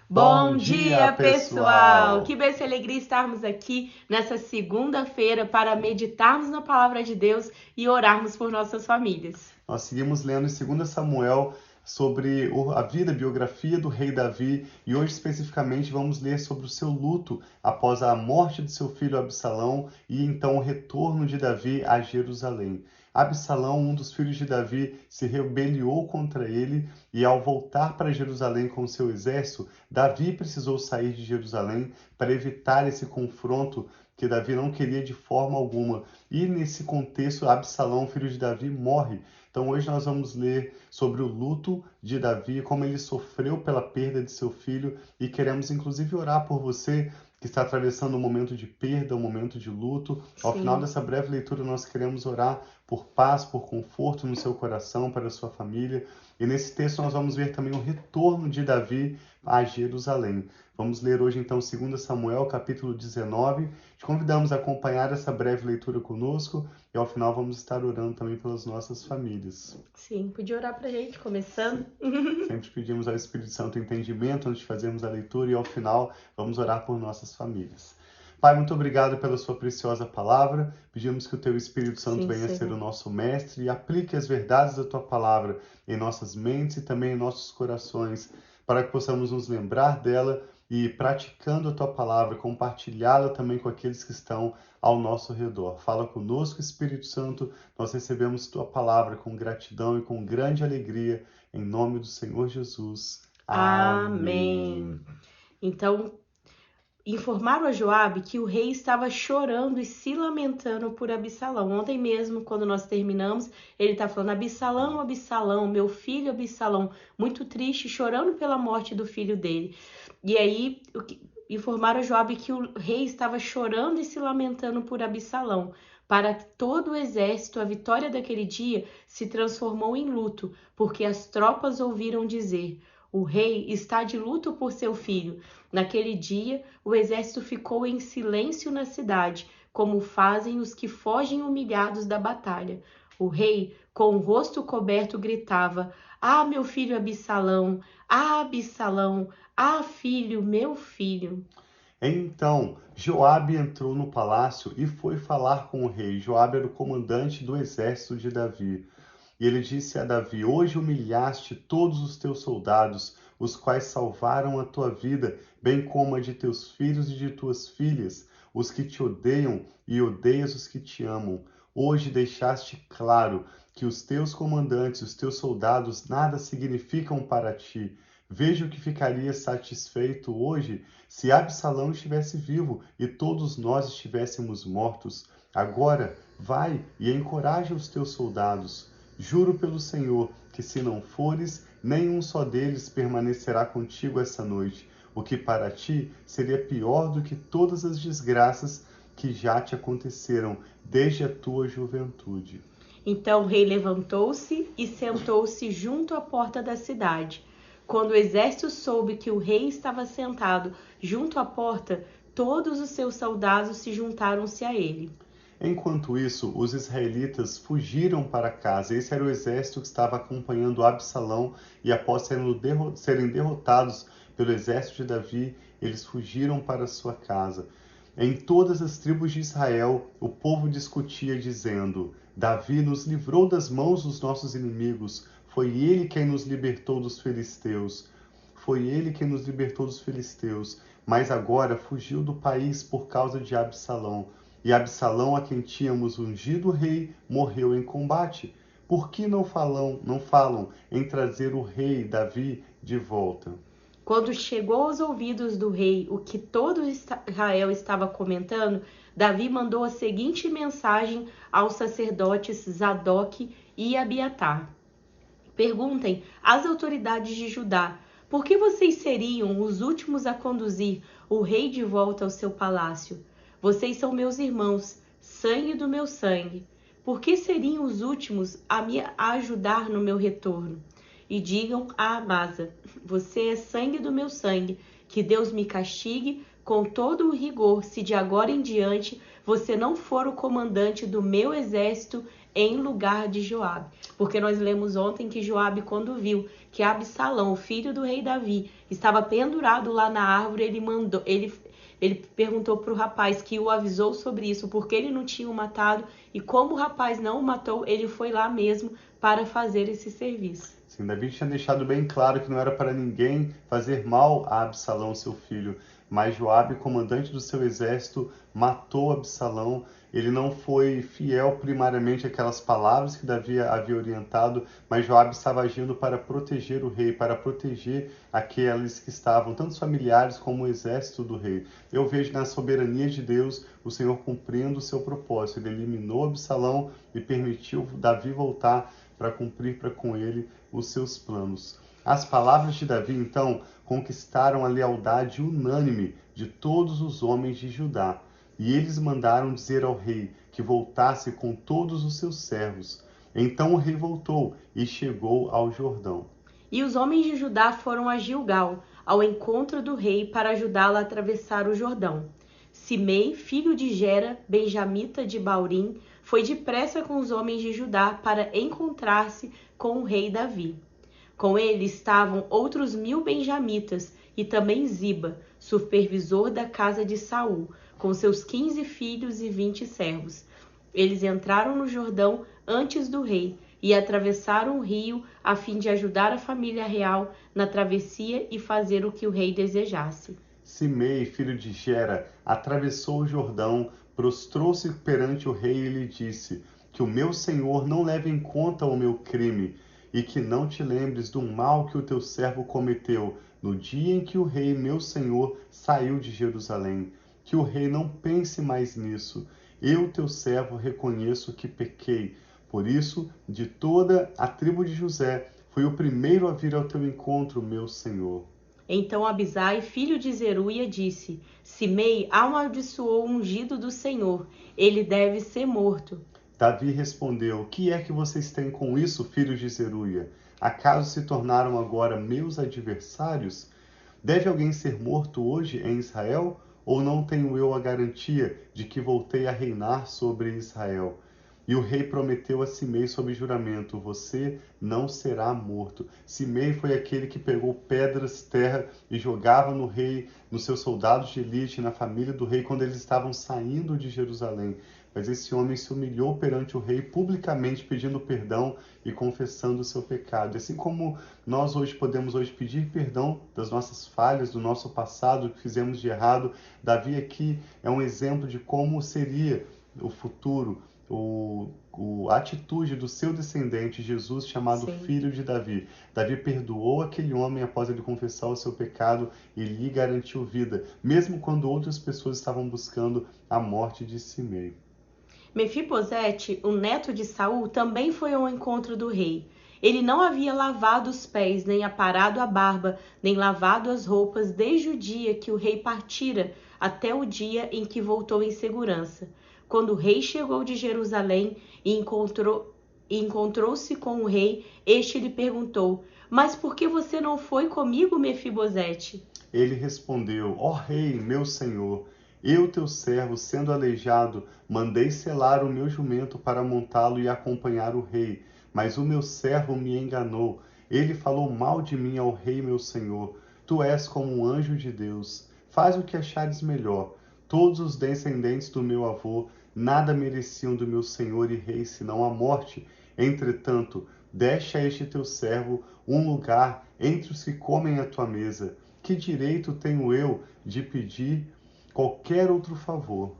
Bom dia, pessoal! Que bênção e alegria estarmos aqui nessa segunda-feira para meditarmos na Palavra de Deus e orarmos por nossas famílias. Nós seguimos lendo em 2 Samuel sobre a vida, a biografia do rei Davi, e hoje especificamente vamos ler sobre o seu luto após a morte de seu filho Absalão e então o retorno de Davi a Jerusalém. Absalão, um dos filhos de Davi, se rebeliou contra ele e ao voltar para Jerusalém com seu exército, Davi precisou sair de Jerusalém para evitar esse confronto que Davi não queria de forma alguma. E nesse contexto, Absalão, filho de Davi, morre. Então hoje nós vamos ler sobre o luto de Davi, como ele sofreu pela perda de seu filho, e queremos inclusive orar por você que está atravessando um momento de perda, um momento de luto. Ao final dessa breve leitura nós queremos orar por paz, por conforto no seu coração, para a sua família. E nesse texto nós vamos ver também o retorno de Davi a Jerusalém. Vamos ler hoje então 2 Samuel, capítulo 19. Te convidamos a acompanhar essa breve leitura conosco e ao final vamos estar orando também pelas nossas famílias. Sim, podia orar pra gente, começando? Sempre pedimos ao Espírito Santo entendimento antes de fazermos a leitura e ao final vamos orar por nossas famílias. Pai, muito obrigado pela sua preciosa palavra. Pedimos que o teu Espírito Santo venha ser o nosso mestre e aplique as verdades da tua palavra em nossas mentes e também em nossos corações, para que possamos nos lembrar dela e, praticando a tua palavra, compartilhá-la também com aqueles que estão ao nosso redor. Fala conosco, Espírito Santo. Nós recebemos tua palavra com gratidão e com grande alegria, em nome do Senhor Jesus. Amém. Então, informaram a Joabe que o rei estava chorando e se lamentando por Absalão. Ontem mesmo, quando nós terminamos, ele está falando: Absalão, Absalão, meu filho Absalão, muito triste, chorando pela morte do filho dele. E aí informaram a Joabe que o rei estava chorando e se lamentando por Absalão. Para todo o exército, a vitória daquele dia se transformou em luto, porque as tropas ouviram dizer: o rei está de luto por seu filho. Naquele dia, o exército ficou em silêncio na cidade, como fazem os que fogem humilhados da batalha. O rei, com o rosto coberto, gritava: Ah, meu filho Absalão! Ah, Absalão! Ah, filho, meu filho! Então Joabe entrou no palácio e foi falar com o rei. Joabe era o comandante do exército de Davi. E ele disse a Davi: Hoje humilhaste todos os teus soldados, os quais salvaram a tua vida, bem como a de teus filhos e de tuas filhas, os que te odeiam e odeias os que te amam. Hoje deixaste claro que os teus comandantes, os teus soldados, nada significam para ti. Vejo que ficaria satisfeito hoje se Absalão estivesse vivo e todos nós estivéssemos mortos. Agora, vai e encoraja os teus soldados. Juro pelo Senhor que, se não fores, nenhum só deles permanecerá contigo essa noite, o que para ti seria pior do que todas as desgraças que já te aconteceram desde a tua juventude. Então o rei levantou-se e sentou-se junto à porta da cidade. Quando o exército soube que o rei estava sentado junto à porta, todos os seus soldados se juntaram-se a ele. Enquanto isso, os israelitas fugiram para casa. Esse era o exército que estava acompanhando Absalão, e após serem derrotados pelo exército de Davi, eles fugiram para sua casa. Em todas as tribos de Israel, o povo discutia, dizendo: Davi nos livrou das mãos dos nossos inimigos. Foi ele quem nos libertou dos filisteus. Foi ele quem nos libertou dos filisteus. Mas agora fugiu do país por causa de Absalão. E Absalão, a quem tínhamos ungido rei, morreu em combate. Por que não falam em trazer o rei Davi de volta? Quando chegou aos ouvidos do rei o que todo Israel estava comentando, Davi mandou a seguinte mensagem aos sacerdotes Zadok e Abiatar: Perguntem às autoridades de Judá: por que vocês seriam os últimos a conduzir o rei de volta ao seu palácio? Vocês são meus irmãos, sangue do meu sangue. Por que seriam os últimos a me ajudar no meu retorno? E digam a Amasa: você é sangue do meu sangue. Que Deus me castigue com todo o rigor, se de agora em diante você não for o comandante do meu exército em lugar de Joabe. Porque nós lemos ontem que Joabe, quando viu que Absalão, o filho do rei Davi, estava pendurado lá na árvore, ele perguntou para o rapaz que o avisou sobre isso, porque ele não tinha o matado, e como o rapaz não o matou, ele foi lá mesmo para fazer esse serviço. Sim, Davi tinha deixado bem claro que não era para ninguém fazer mal a Absalão, seu filho, mas Joabe, comandante do seu exército, matou Absalão. Ele não foi fiel primariamente àquelas palavras que Davi havia orientado, mas Joabe estava agindo para proteger o rei, para proteger aqueles que estavam, tanto os familiares como o exército do rei. Eu vejo na soberania de Deus o Senhor cumprindo o seu propósito. Ele eliminou Absalão e permitiu Davi voltar para cumprir para com ele os seus planos. As palavras de Davi, então, conquistaram a lealdade unânime de todos os homens de Judá. E eles mandaram dizer ao rei que voltasse com todos os seus servos. Então o rei voltou e chegou ao Jordão. E os homens de Judá foram a Gilgal, ao encontro do rei, para ajudá-lo a atravessar o Jordão. Simei, filho de Gera, benjamita de Baurim, foi depressa com os homens de Judá para encontrar-se com o rei Davi. Com ele estavam outros 1000 benjamitas e também Ziba, supervisor da casa de Saul, com seus 15 filhos e 20 servos. Eles entraram no Jordão antes do rei e atravessaram o rio a fim de ajudar a família real na travessia e fazer o que o rei desejasse. Simei, filho de Gera, atravessou o Jordão, prostrou-se perante o rei e lhe disse: que o meu senhor não leve em conta o meu crime, e que não te lembres do mal que o teu servo cometeu no dia em que o rei, meu senhor, saiu de Jerusalém. Que o rei não pense mais nisso. Eu, teu servo, reconheço que pequei. Por isso, de toda a tribo de José, fui o primeiro a vir ao teu encontro, meu senhor. Então Abisai, filho de Zeruia, disse: Simei amaldiçoou o ungido do Senhor, ele deve ser morto. Davi respondeu: o que é que vocês têm com isso, filhos de Zeruia? Acaso se tornaram agora meus adversários? Deve alguém ser morto hoje em Israel? Ou não tenho eu a garantia de que voltei a reinar sobre Israel? E o rei prometeu a Simei sob juramento: você não será morto. Simei foi aquele que pegou pedras, terra e jogava no rei, nos seus soldados de elite, na família do rei, quando eles estavam saindo de Jerusalém. Mas esse homem se humilhou perante o rei, publicamente pedindo perdão e confessando o seu pecado. Assim como nós hoje podemos pedir perdão das nossas falhas, do nosso passado, do que fizemos de errado, Davi aqui é um exemplo de como seria o futuro, a atitude do seu descendente, Jesus, chamado Sim. Filho de Davi. Davi perdoou aquele homem após ele confessar o seu pecado e lhe garantiu vida, mesmo quando outras pessoas estavam buscando a morte de Simei. Mefibosete, o neto de Saul, também foi ao encontro do rei. Ele não havia lavado os pés, nem aparado a barba, nem lavado as roupas desde o dia que o rei partira até o dia em que voltou em segurança. Quando o rei chegou de Jerusalém e encontrou-se com o rei, este lhe perguntou: Mas por que você não foi comigo, Mefibosete? Ele respondeu: ó rei, meu senhor, eu, teu servo, sendo aleijado, mandei selar o meu jumento para montá-lo e acompanhar o rei. Mas o meu servo me enganou. Ele falou mal de mim ao rei, meu senhor. Tu és como um anjo de Deus. Faz o que achares melhor. Todos os descendentes do meu avô nada mereciam do meu senhor e rei, senão a morte. Entretanto, deste a este teu servo um lugar entre os que comem à tua mesa. Que direito tenho eu de pedir qualquer outro favor?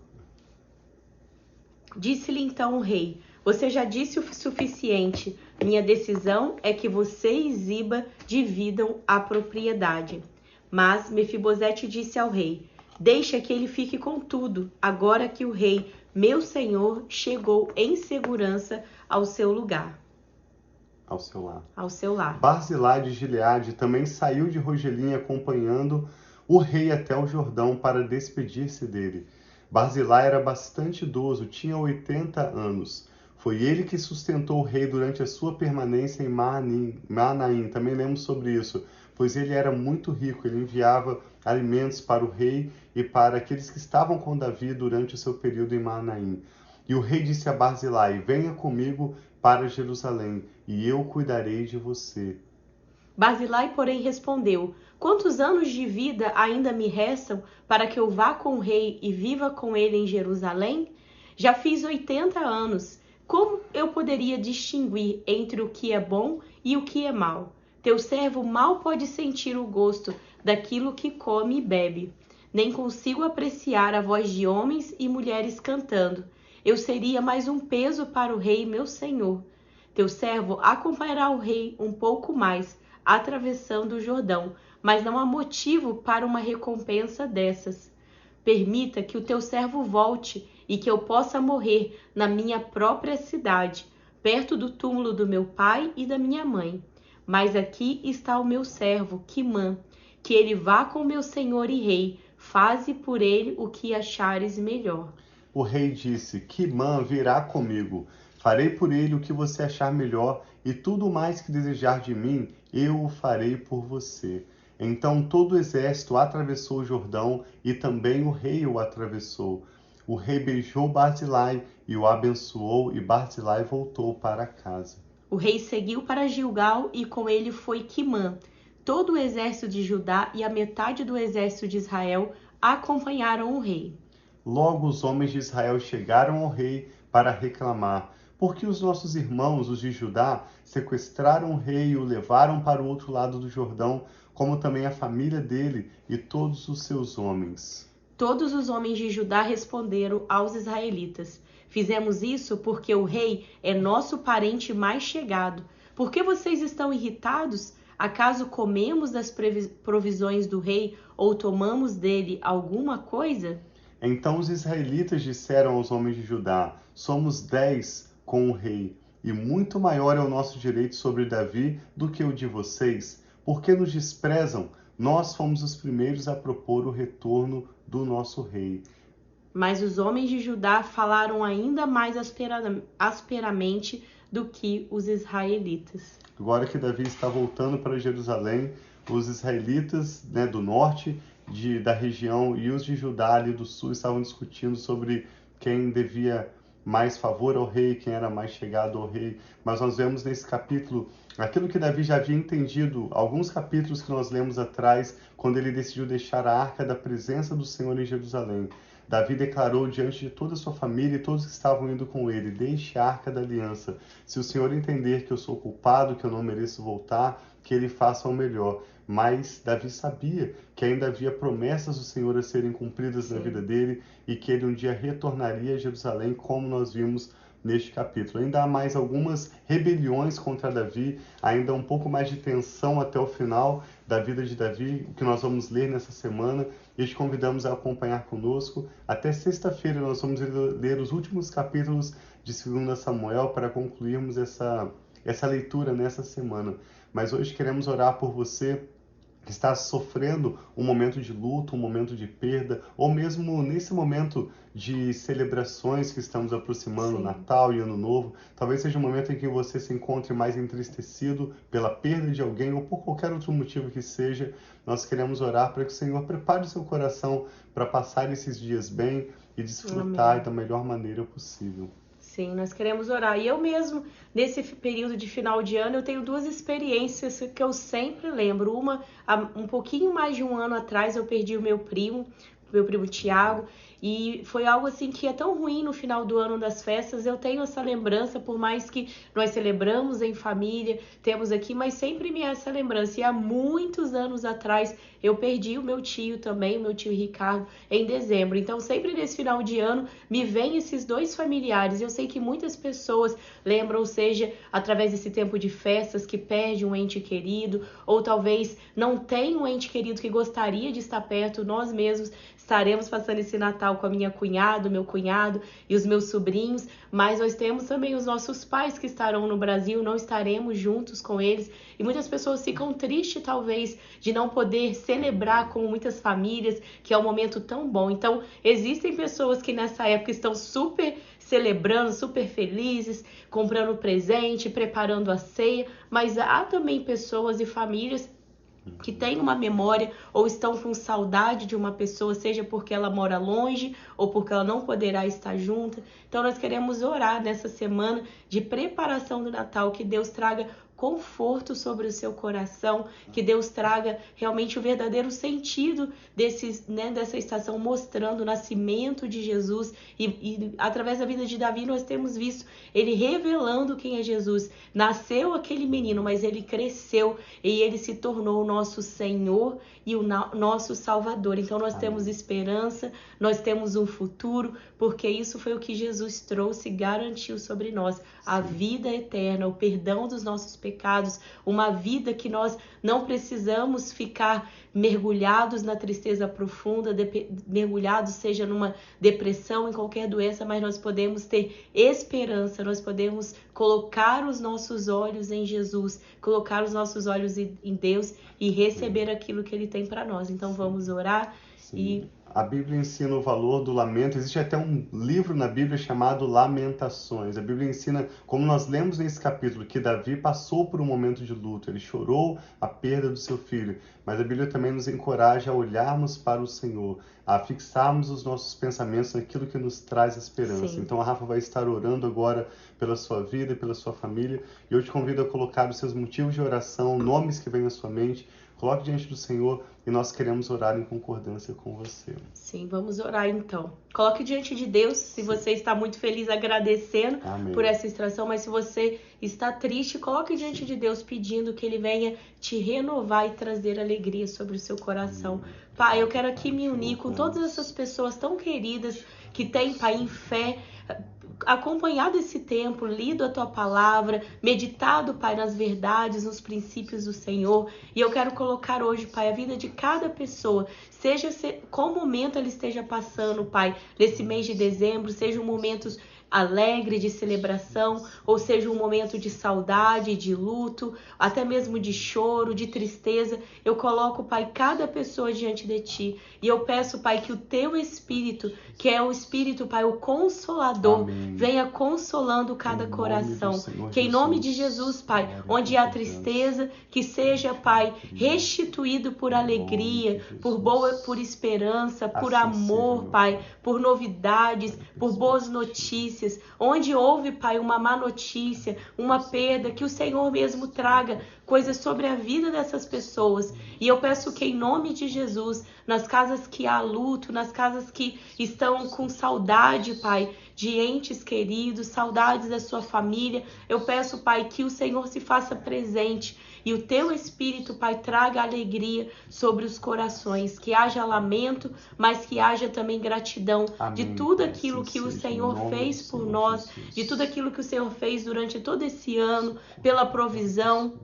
Disse-lhe então o rei: Você já disse o suficiente. Minha decisão é que você e Ziba dividam a propriedade. Mas Mefibosete disse ao rei: Deixa que ele fique com tudo, agora que o rei, meu senhor, chegou em segurança ao seu lugar. Ao seu lar. Lar. Barzilai de Gileade também saiu de Rogelim acompanhando o rei até o Jordão para despedir-se dele. Barzilai era bastante idoso, tinha 80 anos. Foi ele que sustentou o rei durante a sua permanência em Manaim. Também lemos sobre isso. pois ele era muito rico. Ele enviava alimentos para o rei e para aqueles que estavam com Davi durante o seu período em Mahanaim. E o rei disse a Barzilai: venha comigo para Jerusalém, e eu cuidarei de você. Barzilai, porém, respondeu: quantos anos de vida ainda me restam para que eu vá com o rei e viva com ele em Jerusalém? Já fiz 80 anos. Como eu poderia distinguir entre o que é bom e o que é mal? Teu servo mal pode sentir o gosto daquilo que come e bebe. Nem consigo apreciar a voz de homens e mulheres cantando. Eu seria mais um peso para o rei, meu senhor. Teu servo acompanhará o rei um pouco mais, atravessando o Jordão, mas não há motivo para uma recompensa dessas. Permita que o teu servo volte e que eu possa morrer na minha própria cidade, perto do túmulo do meu pai e da minha mãe. Mas aqui está o meu servo, Quimã, que ele vá com meu senhor e rei, faze por ele o que achares melhor. O rei disse: Quimã virá comigo. Farei por ele o que você achar melhor, e tudo mais que desejar de mim, eu o farei por você. Então todo o exército atravessou o Jordão, e também o rei o atravessou. O rei beijou Barzilai e o abençoou, e Barzilai voltou para casa. O rei seguiu para Gilgal e com ele foi Quimã. Todo o exército de Judá e a metade do exército de Israel acompanharam o rei. Logo os homens de Israel chegaram ao rei para reclamar: por que os nossos irmãos, os de Judá, sequestraram o rei e o levaram para o outro lado do Jordão, como também a família dele e todos os seus homens? Todos os homens de Judá responderam aos israelitas: fizemos isso porque o rei é nosso parente mais chegado. Por que vocês estão irritados? Acaso comemos das provisões do rei ou tomamos dele alguma coisa? Então os israelitas disseram aos homens de Judá: somos 10 com o rei, e muito maior é o nosso direito sobre Davi do que o de vocês. Por que nos desprezam? Nós fomos os primeiros a propor o retorno do nosso rei. Mas os homens de Judá falaram ainda mais asperamente do que os israelitas. Agora que Davi está voltando para Jerusalém, os israelitas, do norte da região e os de Judá ali do sul estavam discutindo sobre quem devia mais favor ao rei, quem era mais chegado ao rei. Mas nós vemos nesse capítulo aquilo que Davi já havia entendido, alguns capítulos que nós lemos atrás, quando ele decidiu deixar a arca da presença do Senhor em Jerusalém. Davi declarou diante de toda a sua família e todos que estavam indo com ele: deixe a arca da aliança. Se o Senhor entender que eu sou culpado, que eu não mereço voltar, que ele faça o melhor. Mas Davi sabia que ainda havia promessas do Senhor a serem cumpridas na vida dele e que ele um dia retornaria a Jerusalém, como nós vimos neste capítulo. Ainda há mais algumas rebeliões contra Davi, ainda um pouco mais de tensão até o final da vida de Davi, o que nós vamos ler nessa semana, e te convidamos a acompanhar conosco. Até sexta-feira nós vamos ler os últimos capítulos de 2 Samuel para concluirmos essa leitura nessa semana. Mas hoje queremos orar por você que está sofrendo um momento de luto, um momento de perda, ou mesmo nesse momento de celebrações que estamos aproximando, Natal e Ano Novo, talvez seja um momento em que você se encontre mais entristecido pela perda de alguém ou por qualquer outro motivo que seja. Nós queremos orar para que o Senhor prepare o seu coração para passar esses dias bem e desfrutar da melhor maneira possível. Sim, nós queremos orar. E eu mesmo, nesse período de final de ano, eu tenho duas experiências que eu sempre lembro. Uma, há um pouquinho mais de um ano atrás, eu perdi o meu primo Tiago, e foi algo assim que é tão ruim no final do ano das festas. Eu tenho essa lembrança, por mais que nós celebramos em família, temos aqui, mas sempre me é essa lembrança. E há muitos anos atrás eu perdi o meu tio também, o meu tio Ricardo, em dezembro. Então sempre nesse final de ano me vêm esses dois familiares. Eu sei que muitas pessoas lembram, seja através desse tempo de festas, que perde um ente querido, ou talvez não tem um ente querido que gostaria de estar perto. Nós mesmos estaremos passando esse Natal com a minha cunhada, meu cunhado e os meus sobrinhos, mas nós temos também os nossos pais que estarão no Brasil, não estaremos juntos com eles, e muitas pessoas ficam tristes talvez de não poder celebrar como muitas famílias, que é um momento tão bom. Então existem pessoas que nessa época estão super celebrando, super felizes, comprando presente, preparando a ceia, mas há também pessoas e famílias que têm uma memória ou estão com saudade de uma pessoa, seja porque ela mora longe ou porque ela não poderá estar junta. Então nós queremos orar nessa semana de preparação do Natal, que Deus traga conforto sobre o seu coração, que Deus traga realmente o verdadeiro sentido dessa estação, mostrando o nascimento de Jesus e através da vida de Davi nós temos visto ele revelando quem é Jesus. Nasceu aquele menino, mas ele cresceu e ele se tornou o nosso Senhor e o nosso Salvador. Então nós temos esperança, nós temos um futuro, porque isso foi o que Jesus trouxe e garantiu sobre nós, a vida eterna, o perdão dos nossos pecados, uma vida que nós não precisamos ficar mergulhados na tristeza profunda, mergulhados seja numa depressão, em qualquer doença, mas nós podemos ter esperança, nós podemos colocar os nossos olhos em Jesus, colocar os nossos olhos em Deus e receber aquilo que Ele tem para nós. Então vamos orar. Sim. A Bíblia ensina o valor do lamento. Existe até um livro na Bíblia chamado Lamentações. A Bíblia ensina, como nós lemos nesse capítulo, que Davi passou por um momento de luto. Ele chorou a perda do seu filho. Mas a Bíblia também nos encoraja a olharmos para o Senhor, a fixarmos os nossos pensamentos naquilo que nos traz esperança. Sim. Então a Rafa vai estar orando agora pela sua vida e pela sua família. E eu te convido a colocar os seus motivos de oração, nomes que vêm à sua mente. Coloque diante do Senhor e nós queremos orar em concordância com você. Sim, vamos orar então. Coloque diante de Deus, se você está muito feliz agradecendo por essa extração, mas se você está triste, coloque diante de Deus pedindo que Ele venha te renovar e trazer alegria sobre o seu coração. Pai, eu quero aqui me unir com todas essas pessoas tão queridas que têm, Pai, em fé, acompanhado esse tempo, lido a Tua palavra, meditado, Pai, nas verdades, nos princípios do Senhor. E eu quero colocar hoje, Pai, a vida de cada pessoa, seja qual momento ela esteja passando, Pai, nesse mês de dezembro, seja um momento alegre, de celebração, ou seja um momento de saudade, de luto, até mesmo de choro, de tristeza. Eu coloco, Pai, cada pessoa diante de Ti. E eu peço, Pai, que o Teu Espírito, que é o Espírito, Pai, o Consolador, venha consolando cada coração. Que em nome de Jesus, Pai, onde há tristeza, que seja, Pai, restituído por alegria, por esperança, por amor, Pai, por novidades, por boas notícias. Onde houve, Pai, uma má notícia, uma perda, que o Senhor mesmo traga coisas sobre a vida dessas pessoas. E eu peço que em nome de Jesus, nas casas que há luto, nas casas que estão com saudade, Pai, de entes queridos, saudades da sua família, eu peço, Pai, que o Senhor se faça presente e o Teu Espírito, Pai, traga alegria sobre os corações, que haja lamento, mas que haja também gratidão de tudo aquilo que o Senhor fez por nós, de tudo aquilo que o Senhor fez durante todo esse ano, pela provisão.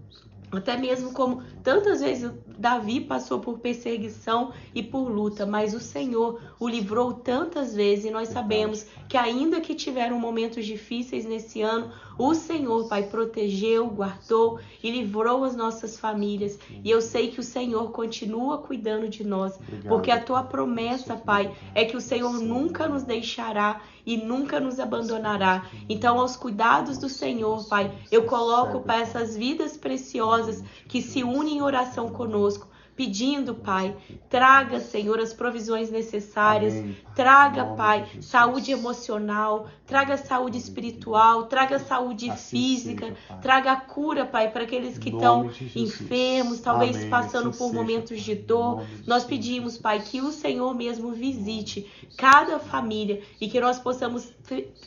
Até mesmo como tantas vezes Davi passou por perseguição e por luta, mas o Senhor o livrou tantas vezes e nós sabemos que ainda que tiveram momentos difíceis nesse ano, o Senhor, Pai, protegeu, guardou e livrou as nossas famílias. E eu sei que o Senhor continua cuidando de nós, porque a Tua promessa, Pai, é que o Senhor nunca nos deixará e nunca nos abandonará. Então, aos cuidados do Senhor, Pai, eu coloco, Pai, essas vidas preciosas que se unem em oração conosco, pedindo, Pai, traga, Senhor, as provisões necessárias, traga, Pai, saúde emocional, traga saúde espiritual, traga saúde física, traga a cura, Pai, para aqueles que estão enfermos, talvez passando por momentos de dor. Nós pedimos, Pai, que o Senhor mesmo visite cada família e que nós possamos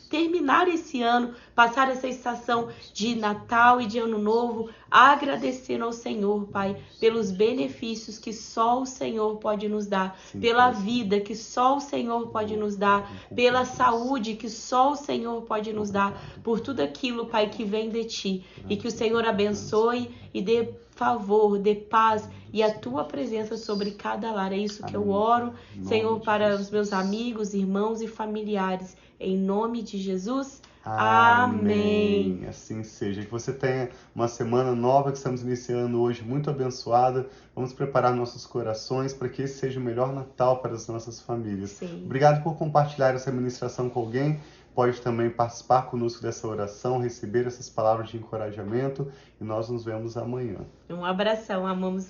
terminar esse ano, passar essa estação de Natal e de Ano Novo, agradecendo ao Senhor, Pai, pelos benefícios que só o Senhor pode nos dar, pela vida que só o Senhor pode nos dar, pela saúde que só o Senhor pode nos dar, por tudo aquilo, Pai, que vem de Ti. E que o Senhor abençoe e dê favor, dê paz e a Tua presença sobre cada lar. É isso que eu oro, Senhor, para os meus amigos, irmãos e familiares. Em nome de Jesus. Amém. Assim seja. Que você tenha uma semana nova que estamos iniciando hoje, muito abençoada. Vamos preparar nossos corações para que esse seja o melhor Natal para as nossas famílias. Sim. Obrigado por compartilhar essa ministração com alguém. Pode também participar conosco dessa oração, receber essas palavras de encorajamento. E nós nos vemos amanhã. Um abração, amamos